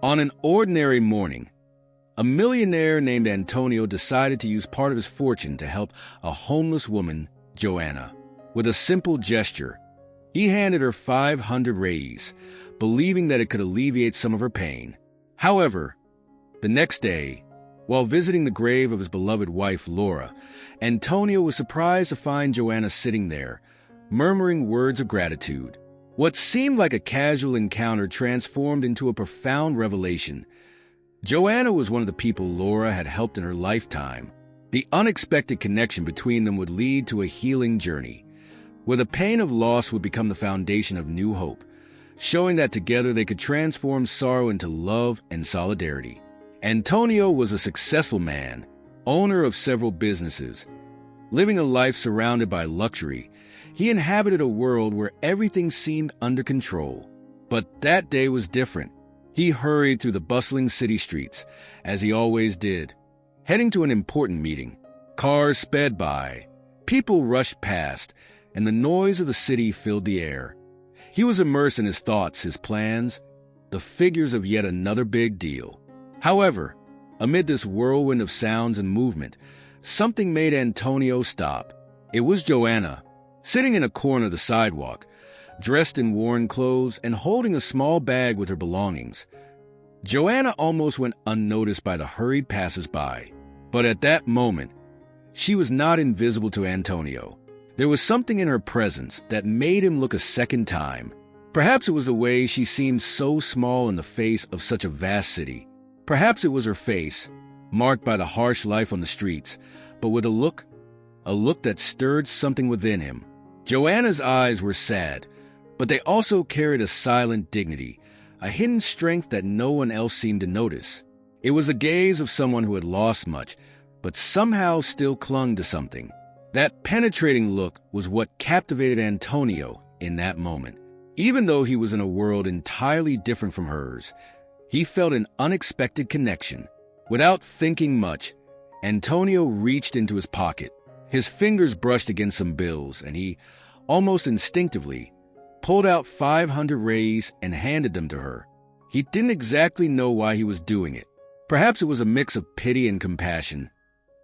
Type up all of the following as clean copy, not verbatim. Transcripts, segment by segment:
On an ordinary morning, a millionaire named Antonio decided to use part of his fortune to help a homeless woman, Joanna. With a simple gesture, he handed her 500 Reais, believing that it could alleviate some of her pain. However, the next day, while visiting the grave of his beloved wife, Laura, Antonio was surprised to find Joanna sitting there, murmuring words of gratitude. What seemed like a casual encounter transformed into a profound revelation. Joanna was one of the people Laura had helped in her lifetime. The unexpected connection between them would lead to a healing journey, where the pain of loss would become the foundation of new hope, showing that together they could transform sorrow into love and solidarity. Antonio was a successful man, owner of several businesses. Living a life surrounded by luxury, he inhabited a world where everything seemed under control. But that day was different. He hurried through the bustling city streets, as he always did, heading to an important meeting. Cars sped by, people rushed past, and the noise of the city filled the air. He was immersed in his thoughts, his plans, the figures of yet another big deal. However, amid this whirlwind of sounds and movement, something made Antonio stop. It was Joanna, sitting in a corner of the sidewalk, dressed in worn clothes and holding a small bag with her belongings. Joanna almost went unnoticed by the hurried passers-by. But at that moment, she was not invisible to Antonio. There was something in her presence that made him look a second time. Perhaps it was the way she seemed so small in the face of such a vast city. Perhaps it was her face, marked by the harsh life on the streets, but with a look that stirred something within him. Joanna's eyes were sad, but they also carried a silent dignity, a hidden strength that no one else seemed to notice. It was the gaze of someone who had lost much, but somehow still clung to something. That penetrating look was what captivated Antonio in that moment. Even though he was in a world entirely different from hers, he felt an unexpected connection. Without thinking much, Antonio reached into his pocket. His fingers brushed against some bills, and he, almost instinctively, pulled out 500 Reais and handed them to her. He didn't exactly know why he was doing it. Perhaps it was a mix of pity and compassion.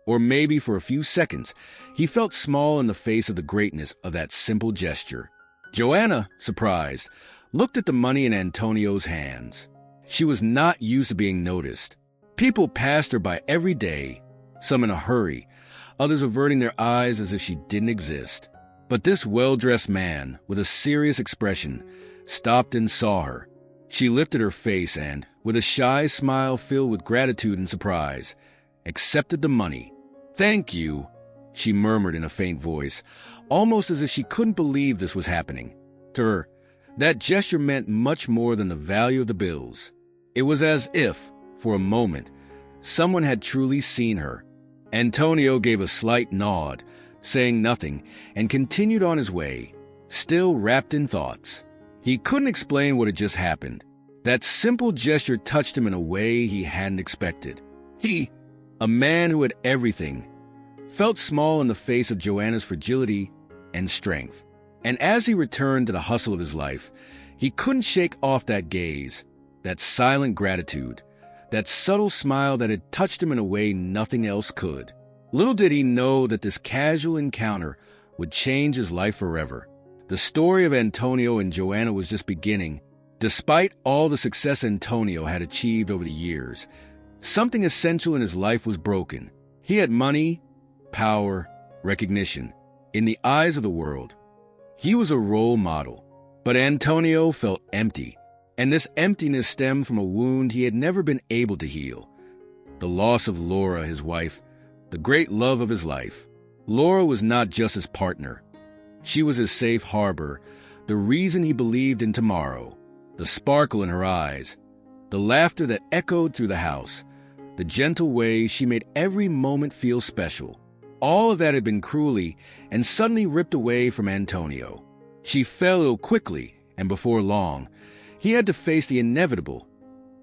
Or maybe for a few seconds, he felt small in the face of the greatness of that simple gesture. Joanna, surprised, looked at the money in Antonio's hands. She was not used to being noticed. People passed her by every day, some in a hurry, others averting their eyes as if she didn't exist. But this well-dressed man, with a serious expression, stopped and saw her. She lifted her face and, with a shy smile filled with gratitude and surprise, accepted the money. "Thank you," she murmured in a faint voice, almost as if she couldn't believe this was happening. To her, that gesture meant much more than the value of the bills. It was as if, for a moment, someone had truly seen her. Antonio gave a slight nod, saying nothing, and continued on his way, still wrapped in thoughts. He couldn't explain what had just happened. That simple gesture touched him in a way he hadn't expected. He, a man who had everything, felt small in the face of Joanna's fragility and strength. And as he returned to the hustle of his life, he couldn't shake off that gaze, that silent gratitude, that subtle smile that had touched him in a way nothing else could. Little did he know that this casual encounter would change his life forever. The story of Antonio and Joanna was just beginning. Despite all the success Antonio had achieved over the years, something essential in his life was broken. He had money, power, recognition. In the eyes of the world, he was a role model. But Antonio felt empty, and this emptiness stemmed from a wound he had never been able to heal. The loss of Laura, his wife, the great love of his life. Laura was not just his partner. She was his safe harbor, the reason he believed in tomorrow, the sparkle in her eyes, the laughter that echoed through the house, the gentle way she made every moment feel special. All of that had been cruelly and suddenly ripped away from Antonio. She fell ill quickly, and before long, he had to face the inevitable.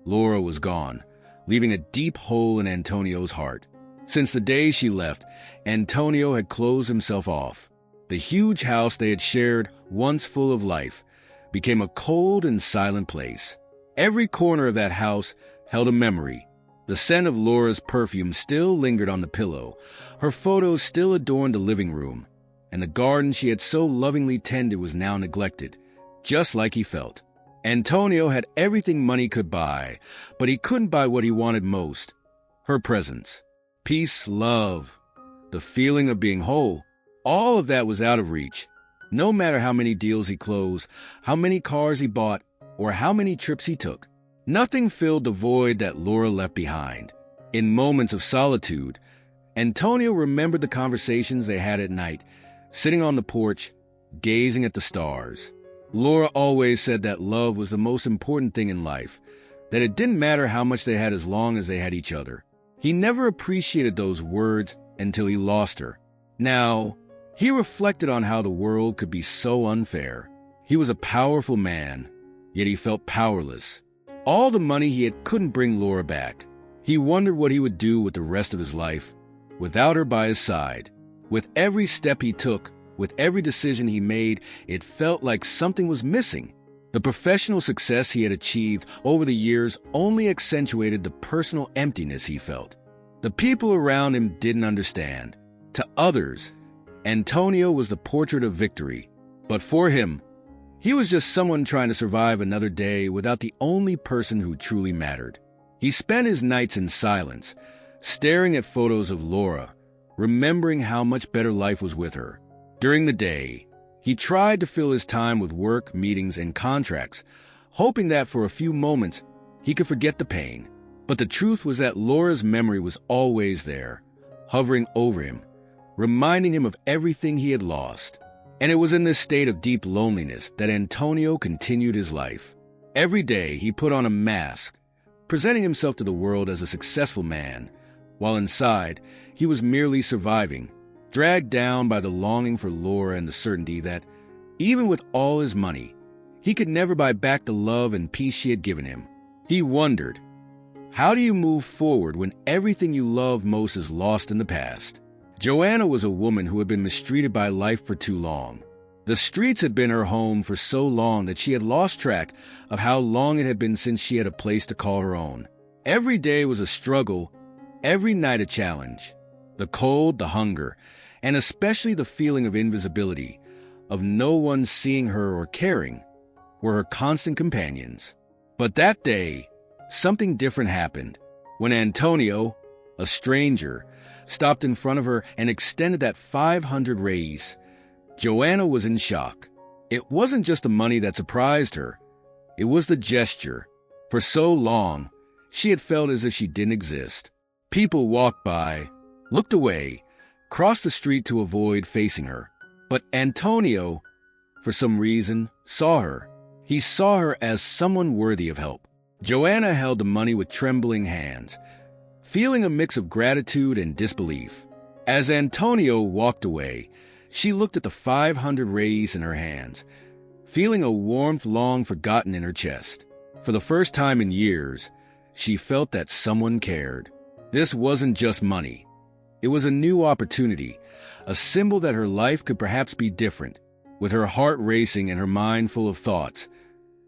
Laura was gone, leaving a deep hole in Antonio's heart. Since the day she left, Antonio had closed himself off. The huge house they had shared, once full of life, became a cold and silent place. Every corner of that house held a memory. The scent of Laura's perfume still lingered on the pillow. Her photos still adorned the living room, and the garden she had so lovingly tended was now neglected, just like he felt. Antonio had everything money could buy, but he couldn't buy what he wanted most: her presence. Peace, love, the feeling of being whole. All of that was out of reach. No matter how many deals he closed, how many cars he bought, or how many trips he took, nothing filled the void that Laura left behind. In moments of solitude, Antonio remembered the conversations they had at night, sitting on the porch, gazing at the stars. Laura always said that love was the most important thing in life, that it didn't matter how much they had as long as they had each other. He never appreciated those words until he lost her. Now, he reflected on how the world could be so unfair. He was a powerful man, yet he felt powerless. All the money he had couldn't bring Laura back. He wondered what he would do with the rest of his life, without her by his side. With every step he took, with every decision he made, it felt like something was missing. The professional success he had achieved over the years only accentuated the personal emptiness he felt. The people around him didn't understand. To others, Antonio was the portrait of victory. But for him, he was just someone trying to survive another day without the only person who truly mattered. He spent his nights in silence, staring at photos of Laura, remembering how much better life was with her. During the day, he tried to fill his time with work, meetings, and contracts, hoping that for a few moments he could forget the pain. But the truth was that Laura's memory was always there, hovering over him, reminding him of everything he had lost. And it was in this state of deep loneliness that Antonio continued his life. Every day he put on a mask, presenting himself to the world as a successful man, while inside he was merely surviving, dragged down by the longing for Laura and the certainty that, even with all his money, he could never buy back the love and peace she had given him. He wondered, how do you move forward when everything you love most is lost in the past? Joanna was a woman who had been mistreated by life for too long. The streets had been her home for so long that she had lost track of how long it had been since she had a place to call her own. Every day was a struggle, every night a challenge. The cold, the hunger, and especially the feeling of invisibility, of no one seeing her or caring, were her constant companions. But that day, something different happened. When Antonio, a stranger, stopped in front of her and extended that 500 Reais, Joanna was in shock. It wasn't just the money that surprised her. It was the gesture. For so long, she had felt as if she didn't exist. People walked by, looked away, crossed the street to avoid facing her. But Antonio, for some reason, saw her. He saw her as someone worthy of help. Joanna held the money with trembling hands, feeling a mix of gratitude and disbelief. As Antonio walked away, she looked at the 500 Reais in her hands, feeling a warmth long forgotten in her chest. For the first time in years, she felt that someone cared. This wasn't just money. It was a new opportunity, a symbol that her life could perhaps be different. With her heart racing and her mind full of thoughts,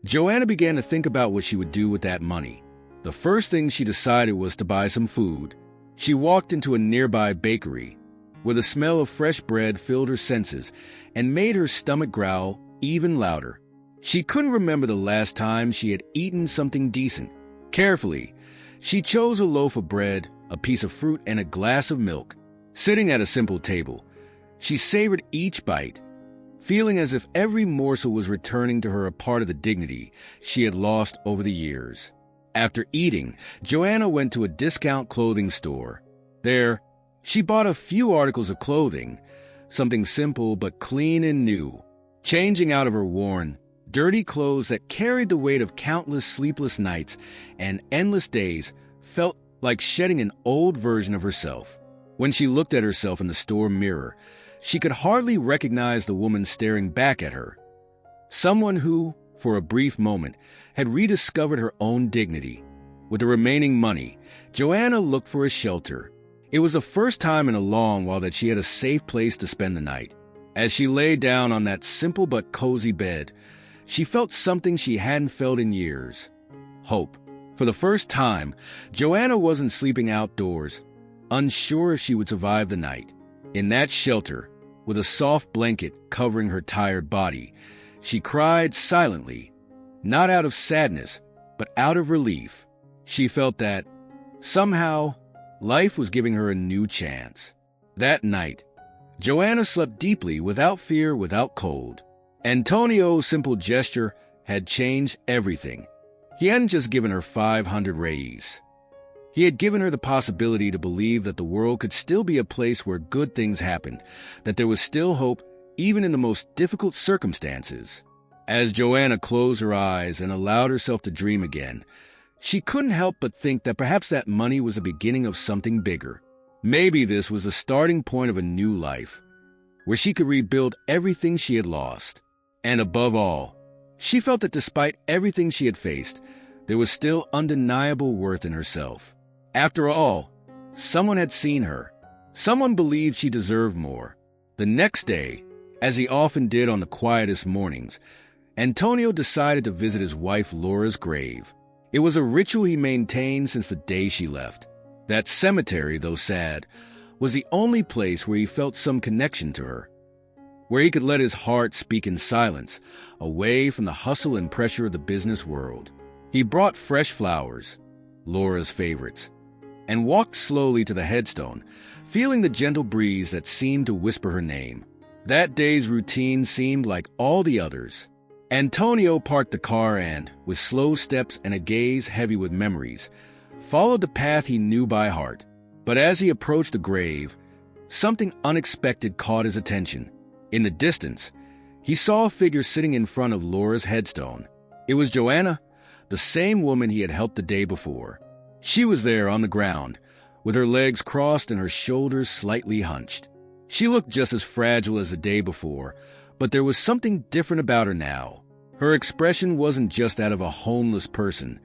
Joanna began to think about what she would do with that money. The first thing she decided was to buy some food. She walked into a nearby bakery, where the smell of fresh bread filled her senses and made her stomach growl even louder. She couldn't remember the last time she had eaten something decent. Carefully, she chose a loaf of bread, a piece of fruit, and a glass of milk. Sitting at a simple table, she savored each bite, feeling as if every morsel was returning to her a part of the dignity she had lost over the years. After eating, Joanna went to a discount clothing store. There, she bought a few articles of clothing, something simple but clean and new. Changing out of her worn, dirty clothes that carried the weight of countless sleepless nights and endless days, felt like shedding an old version of herself. When she looked at herself in the store mirror, she could hardly recognize the woman staring back at her. Someone who, for a brief moment, had rediscovered her own dignity. With the remaining money, Joanna looked for a shelter. It was the first time in a long while that she had a safe place to spend the night. As she lay down on that simple but cozy bed, she felt something she hadn't felt in years. hope. For the first time, Joanna wasn't sleeping outdoors, unsure if she would survive the night. In that shelter, with a soft blanket covering her tired body, she cried silently, not out of sadness, but out of relief. She felt that, somehow, life was giving her a new chance. That night, Joanna slept deeply, without fear, without cold. Antonio's simple gesture had changed everything. He hadn't just given her 500 Reais. He had given her the possibility to believe that the world could still be a place where good things happened, that there was still hope even in the most difficult circumstances. As Joanna closed her eyes and allowed herself to dream again, she couldn't help but think that perhaps that money was the beginning of something bigger. Maybe this was the starting point of a new life, where she could rebuild everything she had lost. And above all, she felt that despite everything she had faced, there was still undeniable worth in herself. After all, someone had seen her. Someone believed she deserved more. The next day, as he often did on the quietest mornings, Antonio decided to visit his wife Laura's grave. It was a ritual he maintained since the day she left. That cemetery, though sad, was the only place where he felt some connection to her, where he could let his heart speak in silence, away from the hustle and pressure of the business world. He brought fresh flowers, Laura's favorites, and walked slowly to the headstone, feeling the gentle breeze that seemed to whisper her name. That day's routine seemed like all the others. Antonio parked the car and, with slow steps and a gaze heavy with memories, followed the path he knew by heart. But as he approached the grave, something unexpected caught his attention. In the distance, he saw a figure sitting in front of Laura's headstone. It was Joanna, the same woman he had helped the day before. She was there on the ground, with her legs crossed and her shoulders slightly hunched. She looked just as fragile as the day before, but there was something different about her now. Her expression wasn't just that of a homeless person,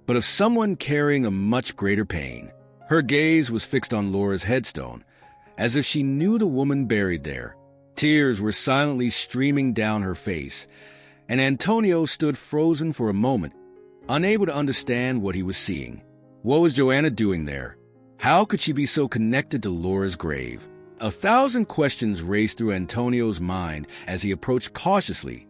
but of someone carrying a much greater pain. Her gaze was fixed on Laura's headstone, as if she knew the woman buried there. Tears were silently streaming down her face, and Antonio stood frozen for a moment, unable to understand what he was seeing. What was Joanna doing there? How could she be so connected to Laura's grave? 1,000 questions raced through Antonio's mind as he approached cautiously,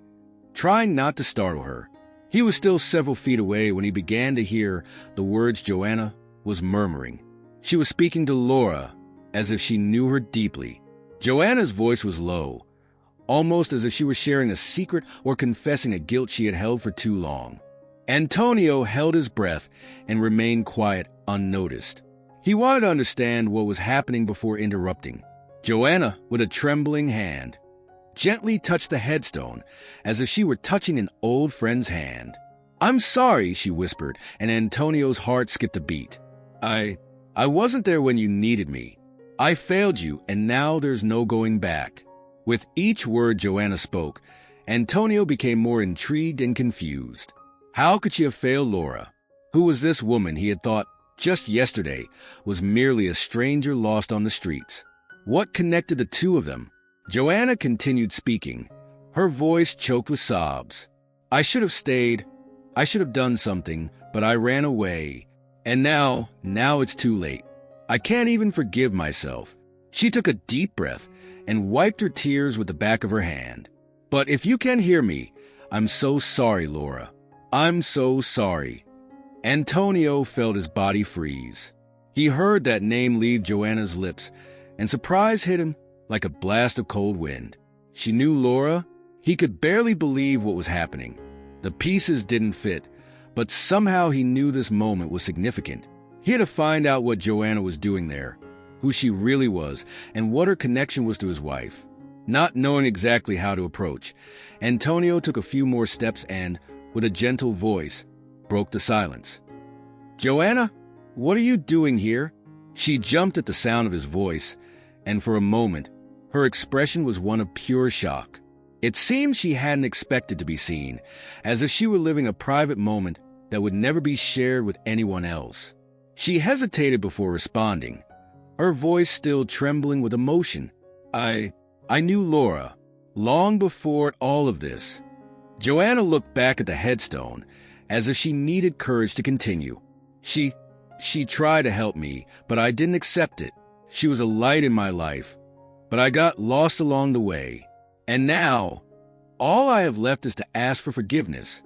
trying not to startle her. He was still several feet away when he began to hear the words Joanna was murmuring. She was speaking to Laura as if she knew her deeply. Joanna's voice was low, almost as if she were sharing a secret or confessing a guilt she had held for too long. Antonio held his breath and remained quiet, unnoticed. He wanted to understand what was happening before interrupting. Joanna, with a trembling hand, gently touched the headstone as if she were touching an old friend's hand. "I'm sorry," she whispered, and Antonio's heart skipped a beat. I wasn't there when you needed me. I failed you, and now there's no going back." With each word Joanna spoke, Antonio became more intrigued and confused. How could she have failed Laura? Who was this woman he had thought, just yesterday, was merely a stranger lost on the streets? What connected the two of them? Joanna continued speaking, her voice choked with sobs. "I should have stayed. I should have done something, but I ran away. And now it's too late. I can't even forgive myself." She took a deep breath and wiped her tears with the back of her hand. "But if you can hear me, I'm so sorry, Laura. I'm so sorry." Antonio felt his body freeze. He heard that name leave Joanna's lips, and surprise hit him like a blast of cold wind. She knew Laura. He could barely believe what was happening. The pieces didn't fit, but somehow he knew this moment was significant. He had to find out what Joanna was doing there, who she really was, and what her connection was to his wife. Not knowing exactly how to approach, Antonio took a few more steps and, with a gentle voice, broke the silence. "Joanna, what are you doing here?" She jumped at the sound of his voice, and for a moment, her expression was one of pure shock. It seemed she hadn't expected to be seen, as if she were living a private moment that would never be shared with anyone else. She hesitated before responding, her voice still trembling with emotion. I knew Laura, long before all of this." Joanna looked back at the headstone, as if she needed courage to continue. She tried to help me, but I didn't accept it. She was a light in my life, but I got lost along the way. And now, all I have left is to ask for forgiveness."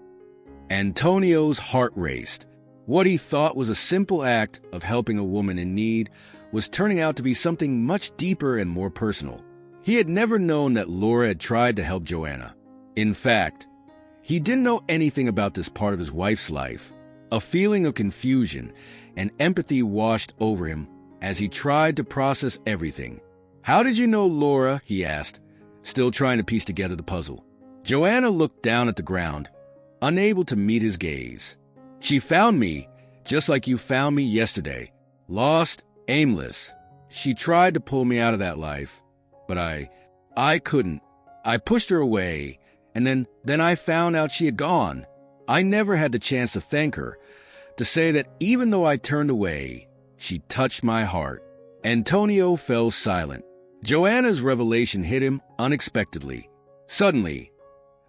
Antonio's heart raced. What he thought was a simple act of helping a woman in need was turning out to be something much deeper and more personal. He had never known that Laura had tried to help Joanna. In fact, he didn't know anything about this part of his wife's life. A feeling of confusion and empathy washed over him as he tried to process everything. "How did you know Laura?" he asked, still trying to piece together the puzzle. Joanna looked down at the ground, unable to meet his gaze. "She found me, just like you found me yesterday. Lost, aimless. She tried to pull me out of that life, but I couldn't. I pushed her away, and then I found out she had gone. I never had the chance to thank her, to say that even though I turned away, she touched my heart." Antonio fell silent. Joanna's revelation hit him unexpectedly. Suddenly,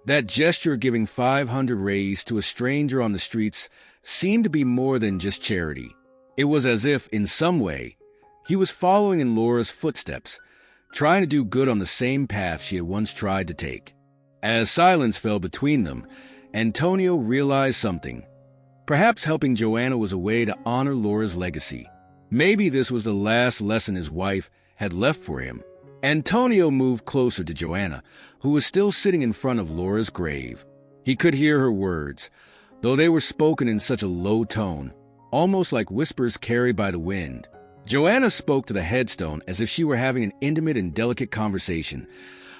that gesture giving 500 Reais to a stranger on the streets seemed to be more than just charity. It was as if, in some way, he was following in Laura's footsteps, trying to do good on the same path she had once tried to take. As silence fell between them, Antonio realized something. Perhaps helping Joanna was a way to honor Laura's legacy. Maybe this was the last lesson his wife had left for him. Antonio moved closer to Joanna, who was still sitting in front of Laura's grave. He could hear her words, though they were spoken in such a low tone, almost like whispers carried by the wind. Joanna spoke to the headstone as if she were having an intimate and delicate conversation,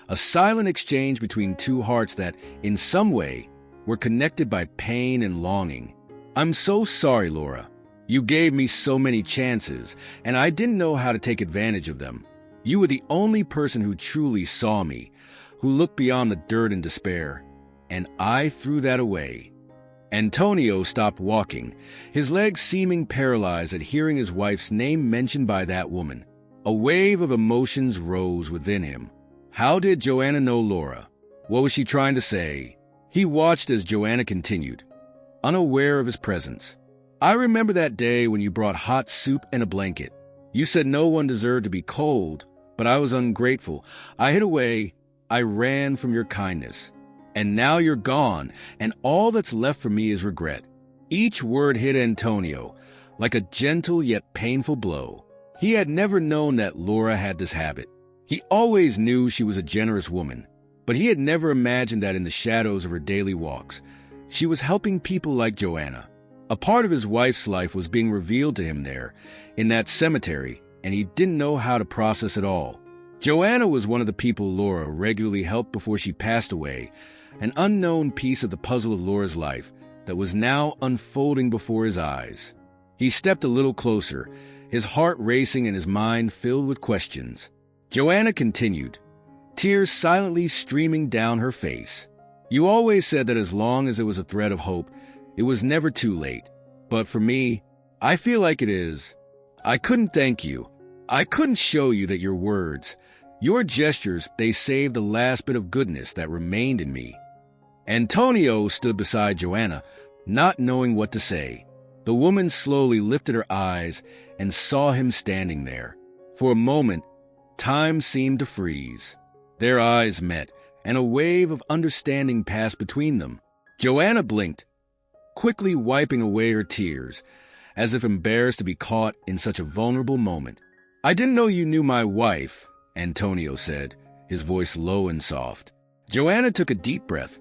a silent exchange between two hearts that, in some way, were connected by pain and longing. "I'm so sorry, Laura. You gave me so many chances, and I didn't know how to take advantage of them. You were the only person who truly saw me, who looked beyond the dirt and despair, and I threw that away." Antonio stopped walking, his legs seeming paralyzed at hearing his wife's name mentioned by that woman. A wave of emotions rose within him. How did Joanna know Laura? What was she trying to say? He watched as Joanna continued, unaware of his presence. "I remember that day when you brought hot soup and a blanket. You said no one deserved to be cold, but I was ungrateful. I hid away. I ran from your kindness. And now you're gone, and all that's left for me is regret." Each word hit Antonio like a gentle yet painful blow. He had never known that Laura had this habit. He always knew she was a generous woman, but he had never imagined that in the shadows of her daily walks, she was helping people like Joanna. A part of his wife's life was being revealed to him there, in that cemetery, and he didn't know how to process it all. Joanna was one of the people Laura regularly helped before she passed away, an unknown piece of the puzzle of Laura's life that was now unfolding before his eyes. He stepped a little closer, his heart racing and his mind filled with questions. Joanna continued, tears silently streaming down her face. "You always said that as long as there was a thread of hope, it was never too late. But for me, I feel like it is. I couldn't thank you. I couldn't show you that your words, your gestures, they saved the last bit of goodness that remained in me." Antonio stood beside Joanna, not knowing what to say. The woman slowly lifted her eyes and saw him standing there. For a moment, time seemed to freeze. Their eyes met, and a wave of understanding passed between them. Joanna blinked, quickly wiping away her tears, as if embarrassed to be caught in such a vulnerable moment. "I didn't know you knew my wife," Antonio said, his voice low and soft. Joanna took a deep breath,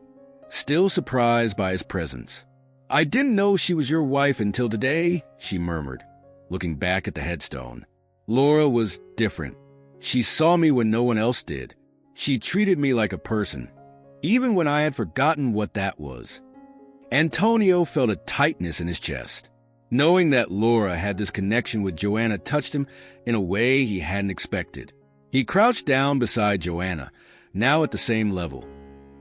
still surprised by his presence. "I didn't know she was your wife until today," she murmured, looking back at the headstone. "Laura was different. She saw me when no one else did. She treated me like a person, even when I had forgotten what that was." Antonio felt a tightness in his chest. Knowing that Laura had this connection with Joanna touched him in a way he hadn't expected. He crouched down beside Joanna, now at the same level,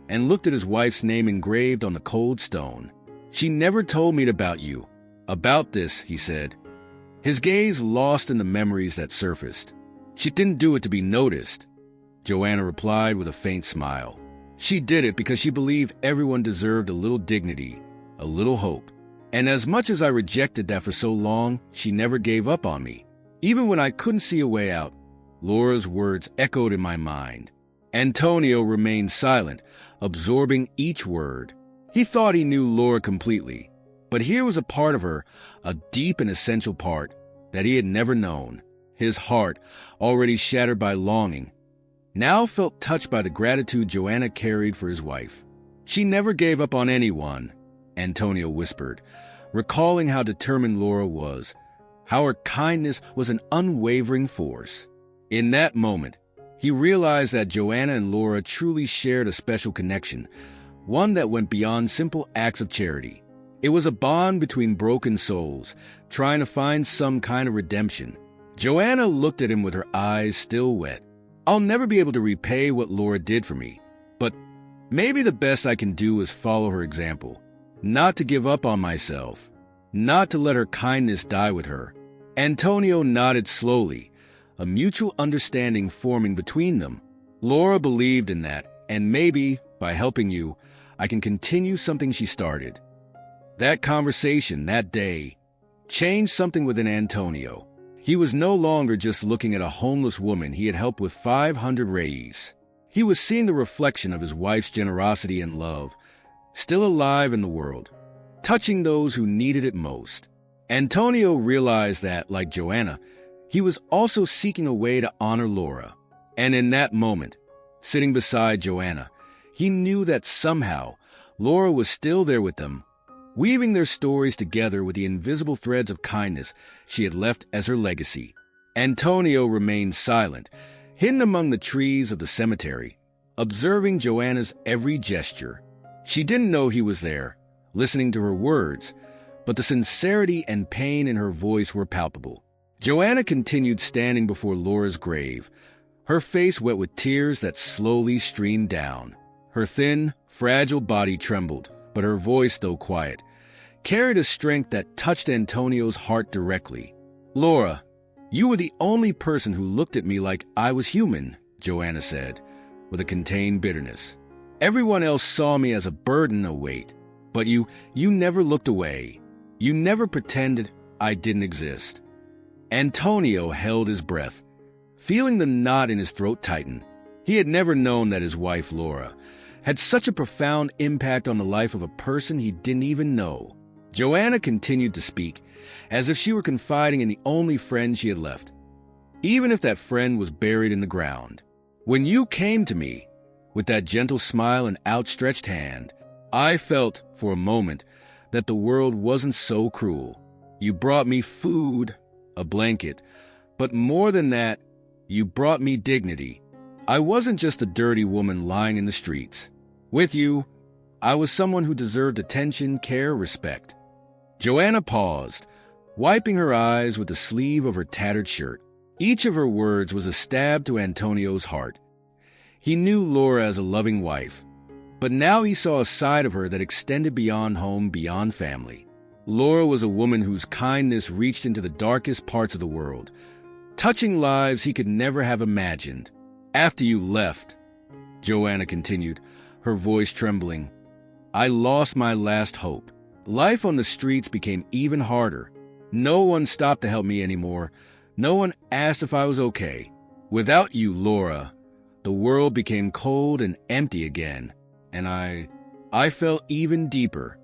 and looked at his wife's name engraved on the cold stone. "She never told me about you. About this," he said, his gaze lost in the memories that surfaced. "She didn't do it to be noticed," Joanna replied with a faint smile. "She did it because she believed everyone deserved a little dignity, a a little hope. And as much as I rejected that for so long, she never gave up on me. Even when I couldn't see a way out, Laura's words echoed in my mind. Antonio remained silent, absorbing each word. He thought he knew Laura completely, but here was a part of her, a deep and essential part, that he had never known. His heart, already shattered by longing, now felt touched by the gratitude Joanna carried for his wife. "She never gave up on anyone," Antonio whispered, recalling how determined Laura was, how her kindness was an unwavering force. In that moment, he realized that Joanna and Laura truly shared a special connection, one that went beyond simple acts of charity. It was a bond between broken souls, trying to find some kind of redemption. Joanna looked at him with her eyes still wet. "I'll never be able to repay what Laura did for me, but maybe the best I can do is follow her example. Not to give up on myself, not to let her kindness die with her." Antonio nodded slowly, a mutual understanding forming between them. "Laura believed in that, and maybe, by helping you, I can continue something she started." That conversation, that day, changed something within Antonio. He was no longer just looking at a homeless woman he had helped with 500 Reais. He was seeing the reflection of his wife's generosity and love, still alive in the world, touching those who needed it most. Antonio realized that, like Joanna, he was also seeking a way to honor Laura. And in that moment, sitting beside Joanna, he knew that somehow Laura was still there with them, weaving their stories together with the invisible threads of kindness she had left as her legacy. Antonio remained silent, hidden among the trees of the cemetery, observing Joanna's every gesture. She didn't know he was there, listening to her words, but the sincerity and pain in her voice were palpable. Joanna continued standing before Laura's grave, her face wet with tears that slowly streamed down. Her thin, fragile body trembled, but her voice, though quiet, carried a strength that touched Antonio's heart directly. "Laura, you were the only person who looked at me like I was human," Joanna said, with a contained bitterness. "Everyone else saw me as a burden, a weight, but you never looked away. You never pretended I didn't exist." Antonio held his breath, feeling the knot in his throat tighten. He had never known that his wife, Laura, had such a profound impact on the life of a person he didn't even know. Joanna continued to speak, as if she were confiding in the only friend she had left, even if that friend was buried in the ground. "When you came to me, with that gentle smile and outstretched hand, I felt, for a moment, that the world wasn't so cruel. You brought me food, a blanket, but more than that, you brought me dignity. I wasn't just a dirty woman lying in the streets. With you, I was someone who deserved attention, care, respect." Joanna paused, wiping her eyes with the sleeve of her tattered shirt. Each of her words was a stab to Antonio's heart. He knew Laura as a loving wife, but now he saw a side of her that extended beyond home, beyond family. Laura was a woman whose kindness reached into the darkest parts of the world, touching lives he could never have imagined. "After you left," Joanna continued, her voice trembling, "I lost my last hope. Life on the streets became even harder. No one stopped to help me anymore. No one asked if I was okay. Without you, Laura, the world became cold and empty again, and I fell even deeper."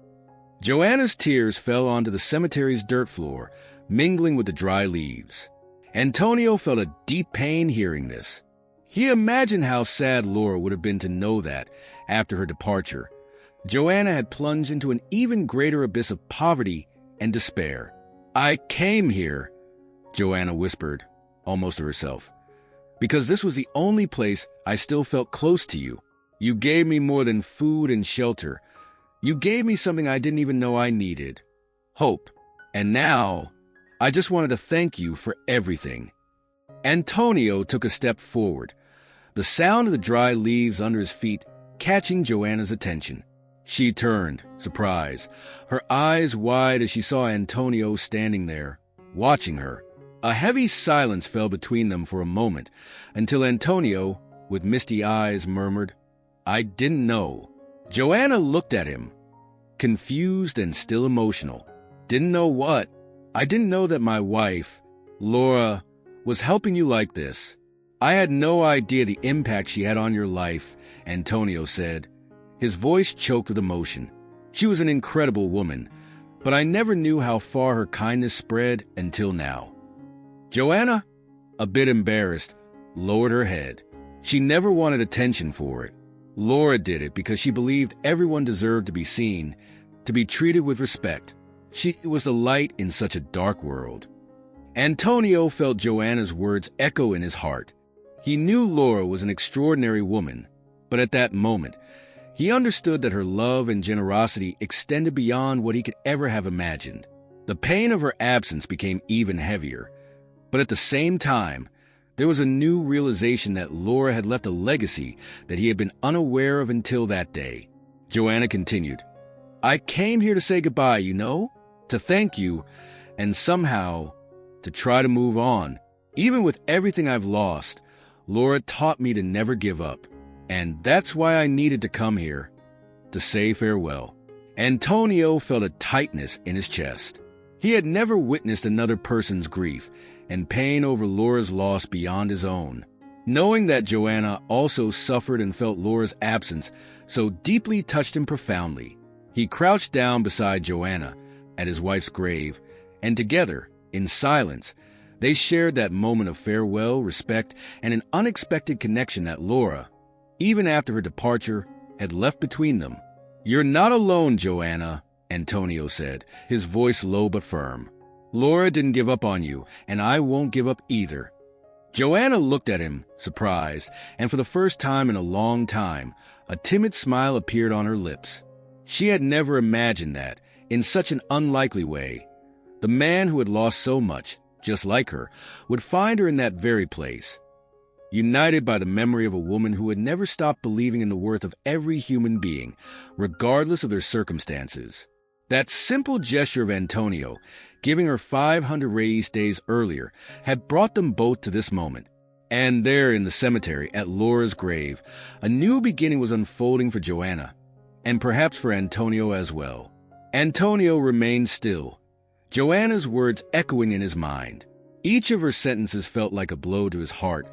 Joanna's tears fell onto the cemetery's dirt floor, mingling with the dry leaves. Antonio felt a deep pain hearing this. He imagined how sad Laura would have been to know that, after her departure, Joanna had plunged into an even greater abyss of poverty and despair. "I came here," Joanna whispered, almost to herself, "because this was the only place I still felt close to you. You gave me more than food and shelter. You gave me something I didn't even know I needed. Hope. And now, I just wanted to thank you for everything." Antonio took a step forward, the sound of the dry leaves under his feet catching Joanna's attention. She turned, surprised, her eyes wide as she saw Antonio standing there, watching her. A heavy silence fell between them for a moment, until Antonio, with misty eyes, murmured, "I didn't know." Joanna looked at him, confused and still emotional. Didn't know what? I didn't know that my wife, Laura, was helping you like this. I had no idea the impact she had on your life, Antonio said. His voice choked with emotion. She was an incredible woman, but I never knew how far her kindness spread until now. Joanna, a bit embarrassed, lowered her head. She never wanted attention for it. Laura did it because she believed everyone deserved to be seen, to be treated with respect. She was the light in such a dark world. Antonio felt Joanna's words echo in his heart. He knew Laura was an extraordinary woman, but at that moment, he understood that her love and generosity extended beyond what he could ever have imagined. The pain of her absence became even heavier, but at the same time, there was a new realization that Laura had left a legacy that he had been unaware of until that day. Joanna continued, I came here to say goodbye, you know, to thank you, and somehow to try to move on. Even with everything I've lost, Laura taught me to never give up, and that's why I needed to come here, to say farewell. Antonio felt a tightness in his chest. He had never witnessed another person's grief and pain over Laura's loss beyond his own. Knowing that Joanna also suffered and felt Laura's absence so deeply touched him profoundly. He crouched down beside Joanna at his wife's grave, and together, in silence, they shared that moment of farewell, respect, and an unexpected connection that Laura, even after her departure, had left between them. You're not alone, Joanna, Antonio said, his voice low but firm. Laura didn't give up on you, and I won't give up either. Joanna looked at him, surprised, and for the first time in a long time, a timid smile appeared on her lips. She had never imagined that, in such an unlikely way, the man who had lost so much, just like her, would find her in that very place, united by the memory of a woman who had never stopped believing in the worth of every human being, regardless of their circumstances. That simple gesture of Antonio, giving her 500 Reais days earlier, had brought them both to this moment. And there in the cemetery, at Laura's grave, a new beginning was unfolding for Joanna, and perhaps for Antonio as well. Antonio remained still, Joanna's words echoing in his mind. Each of her sentences felt like a blow to his heart,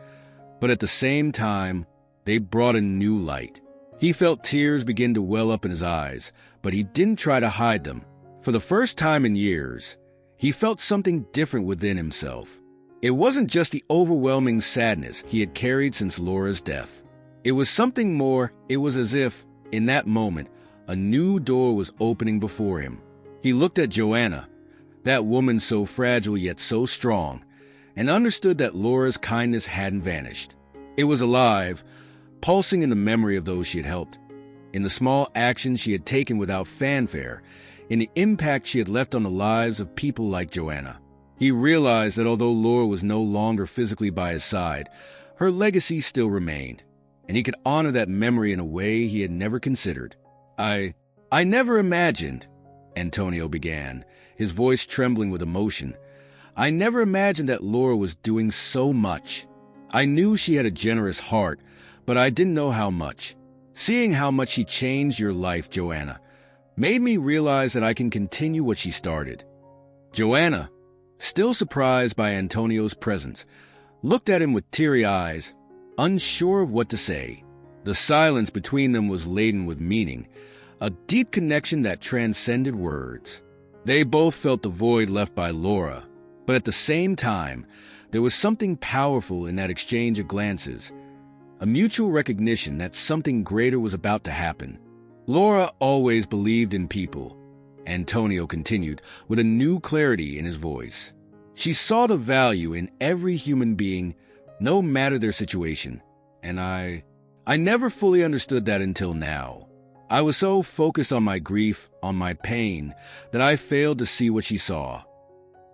but at the same time, they brought a new light. He felt tears begin to well up in his eyes, but he didn't try to hide them. For the first time in years, he felt something different within himself. It wasn't just the overwhelming sadness he had carried since Laura's death. It was something more. It was as if, in that moment, a new door was opening before him. He looked at Joanna, that woman so fragile yet so strong, and understood that Laura's kindness hadn't vanished. It was alive, pulsing in the memory of those she had helped, in the small actions she had taken without fanfare, in the impact she had left on the lives of people like Joanna. He realized that although Laura was no longer physically by his side, her legacy still remained, and he could honor that memory in a way he had never considered. I never imagined, Antonio began, his voice trembling with emotion. I never imagined that Laura was doing so much. I knew she had a generous heart, but I didn't know how much. Seeing how much she changed your life, Joanna, made me realize that I can continue what she started. Joanna, still surprised by Antonio's presence, looked at him with teary eyes, unsure of what to say. The silence between them was laden with meaning, a deep connection that transcended words. They both felt the void left by Laura, but at the same time, there was something powerful in that exchange of glances, a mutual recognition that something greater was about to happen. Laura always believed in people, Antonio continued, with a new clarity in his voice. She saw the value in every human being, no matter their situation, and I never fully understood that until now. I was so focused on my grief, on my pain, that I failed to see what she saw.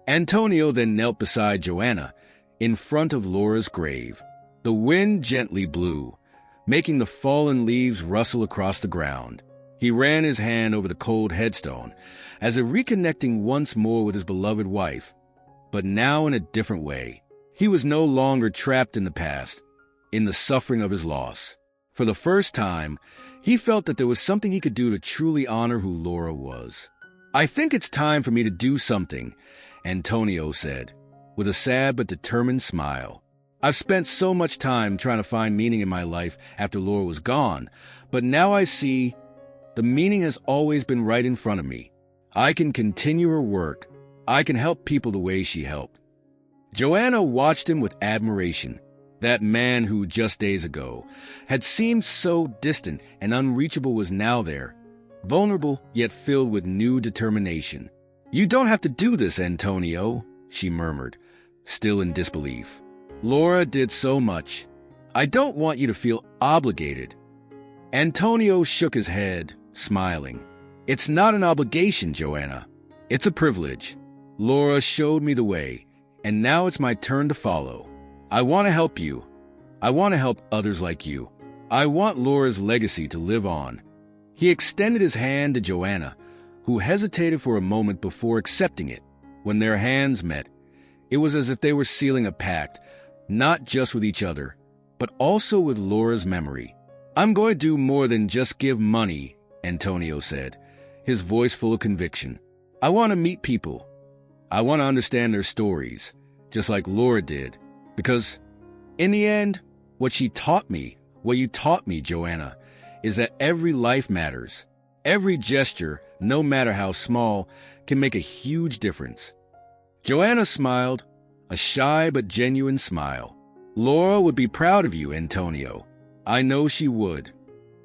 Antonio then knelt beside Joanna, in front of Laura's grave. The wind gently blew, making the fallen leaves rustle across the ground. He ran his hand over the cold headstone, as if reconnecting once more with his beloved wife, but now in a different way. He was no longer trapped in the past, in the suffering of his loss. For the first time, he felt that there was something he could do to truly honor who Laura was. "I think it's time for me to do something," Antonio said, with a sad but determined smile. "I've spent so much time trying to find meaning in my life after Laura was gone, but now I see the meaning has always been right in front of me. I can continue her work. I can help people the way she helped." Joanna watched him with admiration. That man who just days ago had seemed so distant and unreachable was now there, vulnerable yet filled with new determination. "You don't have to do this, Antonio," she murmured, still in disbelief. "Laura did so much. I don't want you to feel obligated." Antonio shook his head, smiling. "It's not an obligation, Joanna. It's a privilege. Laura showed me the way, and now it's my turn to follow. I want to help you. I want to help others like you. I want Laura's legacy to live on." He extended his hand to Joanna, who hesitated for a moment before accepting it. When their hands met, it was as if they were sealing a pact, not just with each other, but also with Laura's memory. "I'm going to do more than just give money," Antonio said, his voice full of conviction. "I want to meet people. I want to understand their stories, just like Laura did. Because, in the end, what you taught me, Joanna, is that every life matters. Every gesture, no matter how small, can make a huge difference." Joanna smiled, a shy but genuine smile. "Laura would be proud of you, Antonio. I know she would."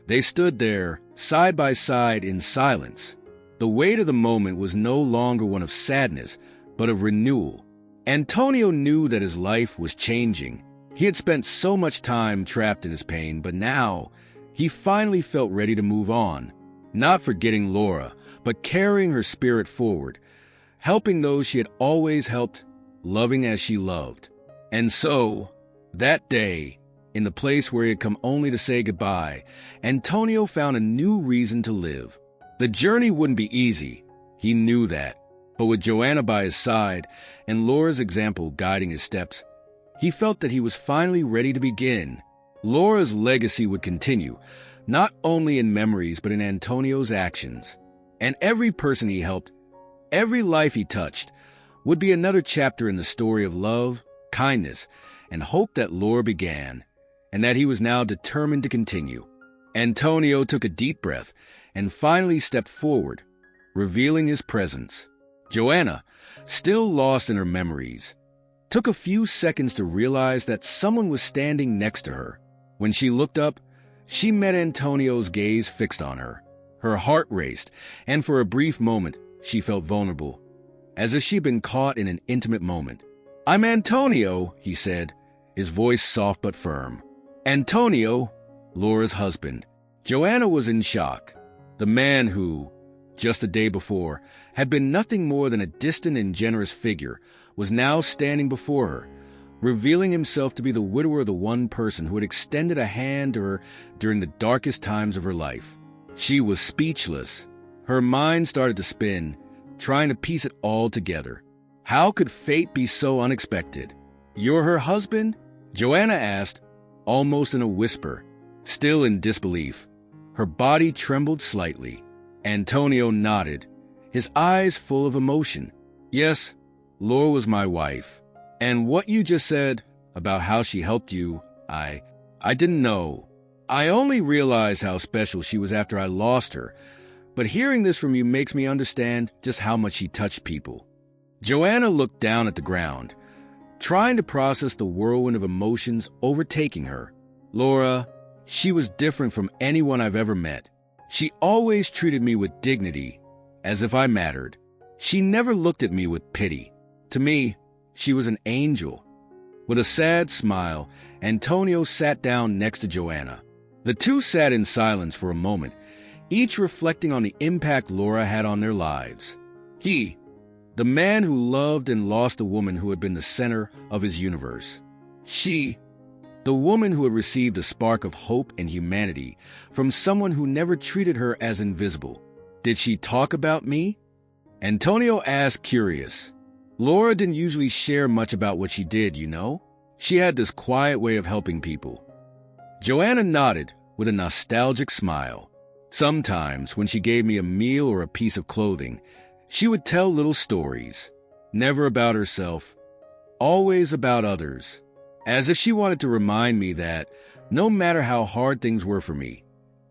They stood there, side by side in silence. The weight of the moment was no longer one of sadness, but of renewal. Antonio knew that his life was changing. He had spent so much time trapped in his pain, but now he finally felt ready to move on. Not forgetting Laura, but carrying her spirit forward, helping those she had always helped, loving as she loved. And so, that day, in the place where he had come only to say goodbye, Antonio found a new reason to live. The journey wouldn't be easy, he knew that. But with Joanna by his side and Laura's example guiding his steps, he felt that he was finally ready to begin. Laura's legacy would continue, not only in memories but in Antonio's actions. And every person he helped, every life he touched, would be another chapter in the story of love, kindness, and hope that Laura began, and that he was now determined to continue. Antonio took a deep breath and finally stepped forward, revealing his presence. Joanna, still lost in her memories, took a few seconds to realize that someone was standing next to her. When she looked up, she met Antonio's gaze fixed on her. Her heart raced, and for a brief moment, she felt vulnerable, as if she'd been caught in an intimate moment. "I'm Antonio," he said, his voice soft but firm. Antonio, Laura's husband. Joanna was in shock. The man who, just the day before, had been nothing more than a distant and generous figure, was now standing before her, revealing himself to be the widower of the one person who had extended a hand to her during the darkest times of her life. She was speechless. Her mind started to spin, trying to piece it all together. How could fate be so unexpected? "You're her husband?" Joanna asked, almost in a whisper, still in disbelief. Her body trembled slightly. Antonio nodded, his eyes full of emotion. "Yes, Laura was my wife. And what you just said about how she helped you, I didn't know. I only realized how special she was after I lost her, but hearing this from you makes me understand just how much she touched people." Joanna looked down at the ground, trying to process the whirlwind of emotions overtaking her. "Laura, she was different from anyone I've ever met. She always treated me with dignity, as if I mattered. She never looked at me with pity. To me, she was an angel." With a sad smile, Antonio sat down next to Joanna. The two sat in silence for a moment, each reflecting on the impact Laura had on their lives. He, the man who loved and lost a woman who had been the center of his universe. She, the woman who had received a spark of hope and humanity from someone who never treated her as invisible. "Did she talk about me?" Antonio asked, curious. Laura didn't usually share much about what she did, you know? She had this quiet way of helping people. Joanna nodded, with a nostalgic smile. Sometimes, when she gave me a meal or a piece of clothing, she would tell little stories, never about herself, always about others, as if she wanted to remind me that, no matter how hard things were for me,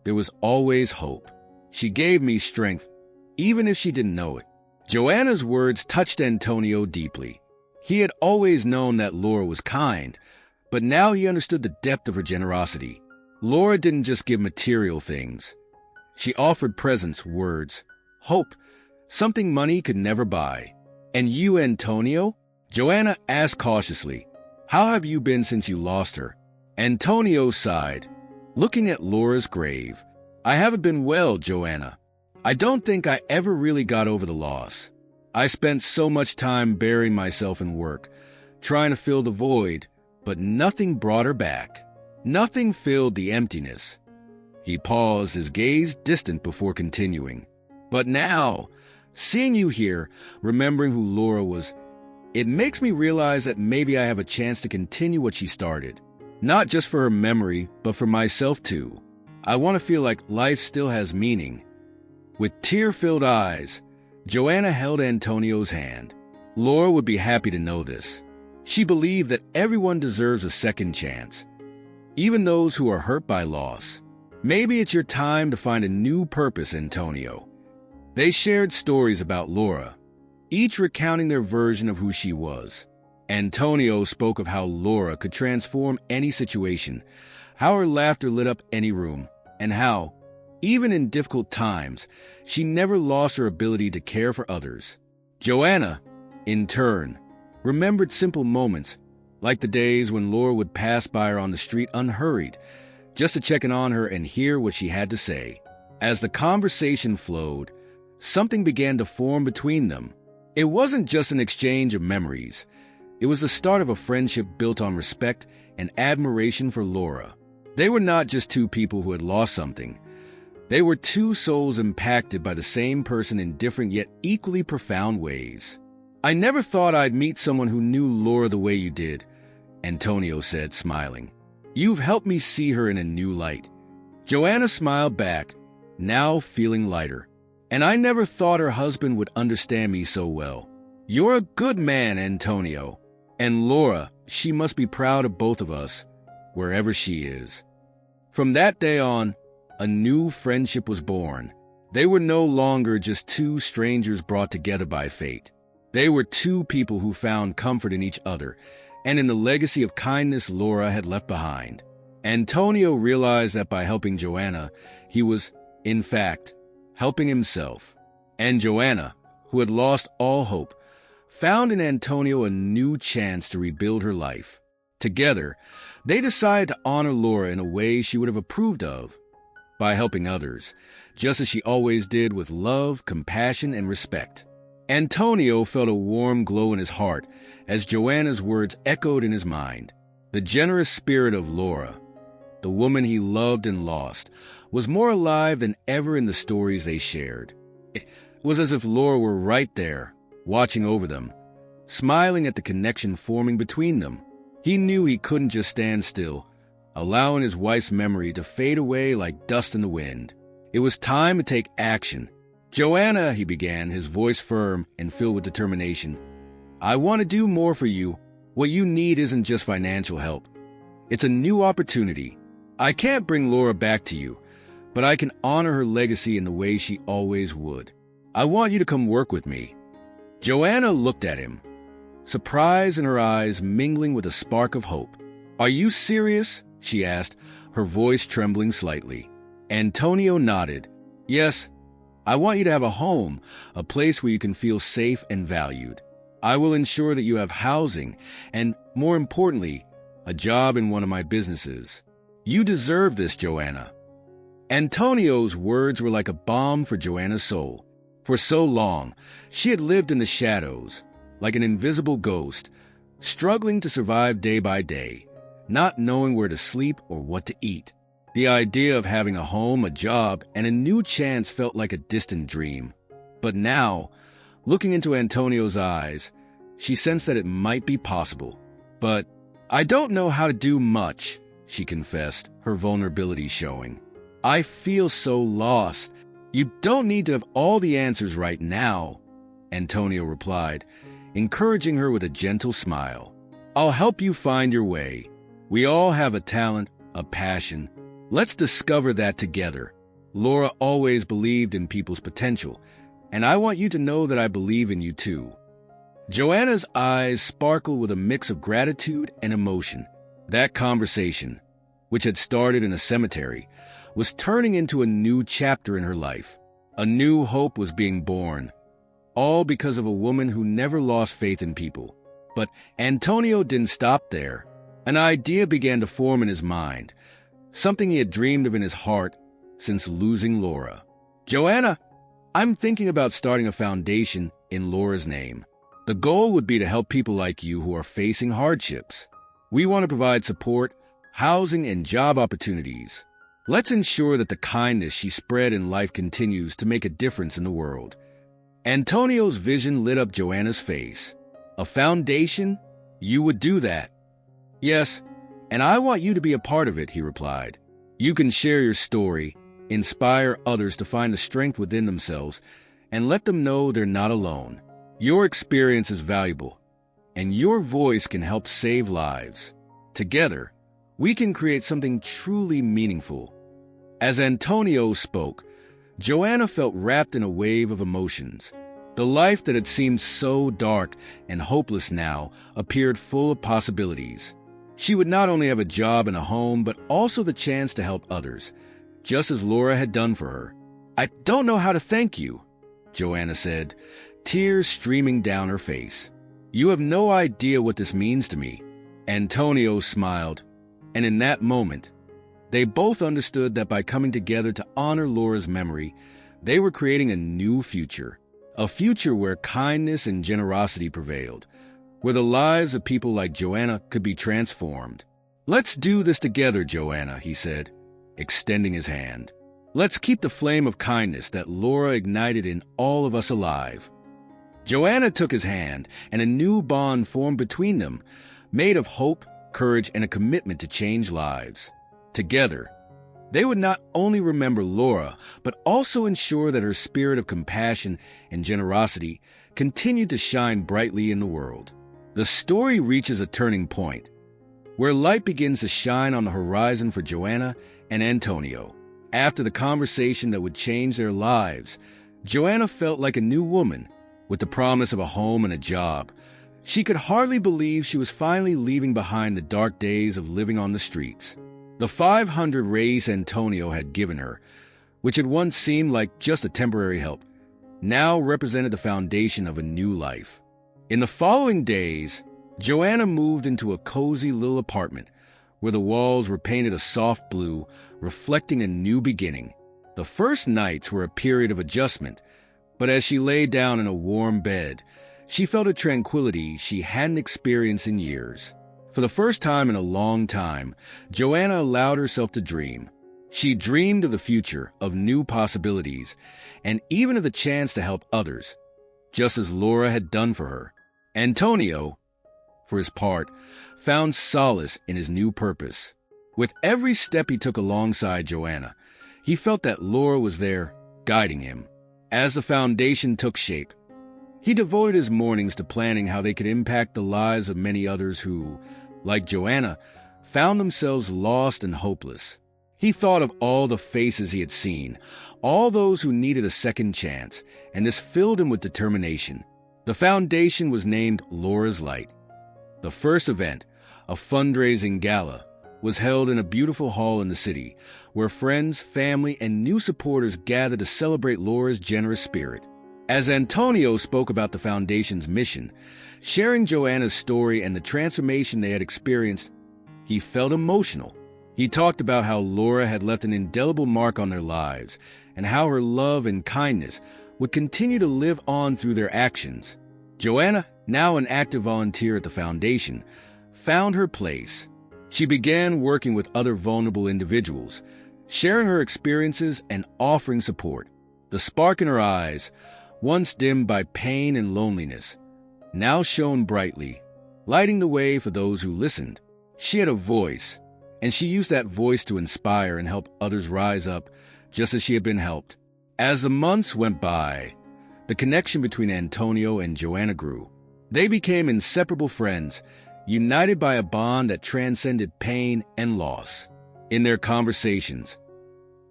there was always hope. She gave me strength, even if she didn't know it. Joanna's words touched Antonio deeply. He had always known that Laura was kind, but now he understood the depth of her generosity. Laura didn't just give material things. She offered presents, words, hope, something money could never buy. And you, Antonio? Joanna asked cautiously, how have you been since you lost her? Antonio sighed, looking at Laura's grave. I haven't been well, Joanna. I don't think I ever really got over the loss. I spent so much time burying myself in work, trying to fill the void, but nothing brought her back. Nothing filled the emptiness. He paused, his gaze distant before continuing. But now, seeing you here, remembering who Laura was, it makes me realize that maybe I have a chance to continue what she started. Not just for her memory, but for myself too. I want to feel like life still has meaning. With tear-filled eyes, Joanna held Antonio's hand. Laura would be happy to know this. She believed that everyone deserves a second chance, even those who are hurt by loss. Maybe it's your time to find a new purpose, Antonio. They shared stories about Laura, each recounting their version of who she was. Antonio spoke of how Laura could transform any situation, how her laughter lit up any room, and how, even in difficult times, she never lost her ability to care for others. Joanna, in turn, remembered simple moments, like the days when Laura would pass by her on the street unhurried, just to check in on her and hear what she had to say. As the conversation flowed, something began to form between them. It wasn't just an exchange of memories. It was the start of a friendship built on respect and admiration for Laura. They were not just two people who had lost something. They were two souls impacted by the same person in different yet equally profound ways. I never thought I'd meet someone who knew Laura the way you did, Antonio said, smiling. You've helped me see her in a new light. Joanna smiled back, now feeling lighter. And I never thought her husband would understand me so well. You're a good man, Antonio. And Laura, she must be proud of both of us, wherever she is. From that day on, a new friendship was born. They were no longer just two strangers brought together by fate. They were two people who found comfort in each other and in the legacy of kindness Laura had left behind. Antonio realized that by helping Joanna, he was, in fact, helping himself. And Joanna, who had lost all hope, found in Antonio a new chance to rebuild her life. Together, they decided to honor Laura in a way she would have approved of, by helping others, just as she always did, with love, compassion, and respect. Antonio felt a warm glow in his heart as Joanna's words echoed in his mind. The generous spirit of Laura, the woman he loved and lost, was more alive than ever in the stories they shared. It was as if Laura were right there, watching over them, smiling at the connection forming between them. He knew he couldn't just stand still, allowing his wife's memory to fade away like dust in the wind. It was time to take action. Joanna, he began, his voice firm and filled with determination. I want to do more for you. What you need isn't just financial help. It's a new opportunity. I can't bring Laura back to you, but I can honor her legacy in the way she always would. I want you to come work with me. Joanna looked at him, surprise in her eyes mingling with a spark of hope. Are you serious? She asked, her voice trembling slightly. Antonio nodded. Yes, I want you to have a home, a place where you can feel safe and valued. I will ensure that you have housing and, more importantly, a job in one of my businesses. You deserve this, Joanna. Antonio's words were like a balm for Joanna's soul. For so long, she had lived in the shadows, like an invisible ghost, struggling to survive day by day, not knowing where to sleep or what to eat. The idea of having a home, a job, and a new chance felt like a distant dream. But now, looking into Antonio's eyes, she sensed that it might be possible. But I don't know how to do much, she confessed, her vulnerability showing. "I feel so lost. You don't need to have all the answers right now," Antonio replied, encouraging her with a gentle smile. "I'll help you find your way. We all have a talent, a passion. Let's discover that together. Laura always believed in people's potential, and I want you to know that I believe in you too." Joanna's eyes sparkled with a mix of gratitude and emotion. That conversation, which had started in a cemetery, was turning into a new chapter in her life. A new hope was being born, all because of a woman who never lost faith in people. But Antonio didn't stop there. An idea began to form in his mind, something he had dreamed of in his heart since losing Laura. "Joanna, I'm thinking about starting a foundation in Laura's name. The goal would be to help people like you who are facing hardships. We want to provide support, housing, and job opportunities. Let's ensure that the kindness she spread in life continues to make a difference in the world." Antonio's vision lit up Joanna's face. "A foundation? You would do that?" "Yes, and I want you to be a part of it," he replied. "You can share your story, inspire others to find the strength within themselves, and let them know they're not alone. Your experience is valuable, and your voice can help save lives. Together, we can create something truly meaningful." As Antonio spoke, Joanna felt wrapped in a wave of emotions. The life that had seemed so dark and hopeless now appeared full of possibilities. She would not only have a job and a home, but also the chance to help others, just as Laura had done for her. "I don't know how to thank you," Joanna said, tears streaming down her face. "You have no idea what this means to me." Antonio smiled, and in that moment, they both understood that by coming together to honor Laura's memory, they were creating a new future. A future where kindness and generosity prevailed, where the lives of people like Joanna could be transformed. "Let's do this together, Joanna," he said, extending his hand. "Let's keep the flame of kindness that Laura ignited in all of us alive." Joanna took his hand, and a new bond formed between them, made of hope, courage, and a commitment to change lives. Together, they would not only remember Laura, but also ensure that her spirit of compassion and generosity continued to shine brightly in the world. The story reaches a turning point, where light begins to shine on the horizon for Joanna and Antonio. After the conversation that would change their lives, Joanna felt like a new woman, with the promise of a home and a job. She could hardly believe she was finally leaving behind the dark days of living on the streets. The 500 Reais Antonio had given her, which had once seemed like just a temporary help, now represented the foundation of a new life. In the following days, Joanna moved into a cozy little apartment where the walls were painted a soft blue, reflecting a new beginning. The first nights were a period of adjustment, but as she lay down in a warm bed, she felt a tranquility she hadn't experienced in years. For the first time in a long time, Joanna allowed herself to dream. She dreamed of the future, of new possibilities, and even of the chance to help others, just as Laura had done for her. Antonio, for his part, found solace in his new purpose. With every step he took alongside Joanna, he felt that Laura was there, guiding him. As the foundation took shape, he devoted his mornings to planning how they could impact the lives of many others who, like Joanna, found themselves lost and hopeless. He thought of all the faces he had seen, all those who needed a second chance, and this filled him with determination. The foundation was named Laura's Light. The first event, a fundraising gala, was held in a beautiful hall in the city, where friends, family, and new supporters gathered to celebrate Laura's generous spirit. As Antonio spoke about the foundation's mission, sharing Joanna's story and the transformation they had experienced, he felt emotional. He talked about how Laura had left an indelible mark on their lives, and how her love and kindness would continue to live on through their actions. Joanna, now an active volunteer at the foundation, found her place. She began working with other vulnerable individuals, sharing her experiences and offering support. The spark in her eyes, once dimmed by pain and loneliness, now shone brightly, lighting the way for those who listened. She had a voice, and she used that voice to inspire and help others rise up just as she had been helped. As the months went by, the connection between Antonio and Joanna grew. They became inseparable friends, united by a bond that transcended pain and loss. In their conversations,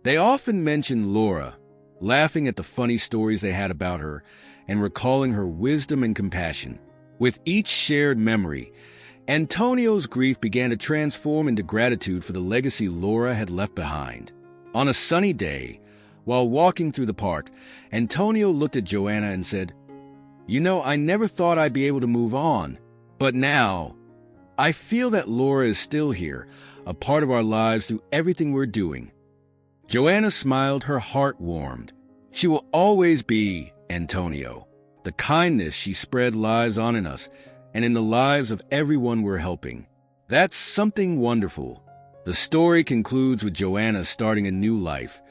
they often mentioned Laura, laughing at the funny stories they had about her and recalling her wisdom and compassion. With each shared memory, Antonio's grief began to transform into gratitude for the legacy Laura had left behind. On a sunny day, while walking through the park, Antonio looked at Joanna and said, "You know, I never thought I'd be able to move on, but now I feel that Laura is still here, a part of our lives through everything we're doing." Joanna smiled, her heart warmed. She will always be Antonio. The kindness she spread lives on in us and in the lives of everyone we're helping. That's something wonderful. The story concludes with Joanna starting a new life,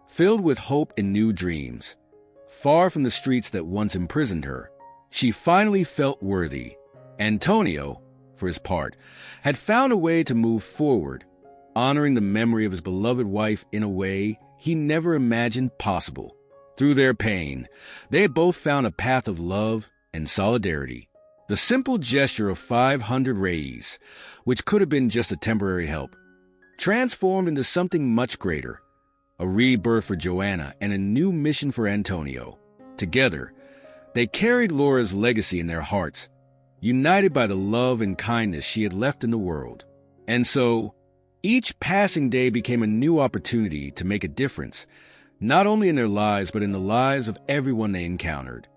filled with hope and new dreams. Far from the streets that once imprisoned her, she finally felt worthy. Antonio, for his part, had found a way to move forward, honoring the memory of his beloved wife in a way he never imagined possible. Through their pain, they had both found a path of love and solidarity. The simple gesture of 500 Reais, which could have been just a temporary help, transformed into something much greater, a rebirth for Joanna and a new mission for Antonio. Together, they carried Laura's legacy in their hearts, united by the love and kindness she had left in the world. And so, each passing day became a new opportunity to make a difference, not only in their lives, but in the lives of everyone they encountered.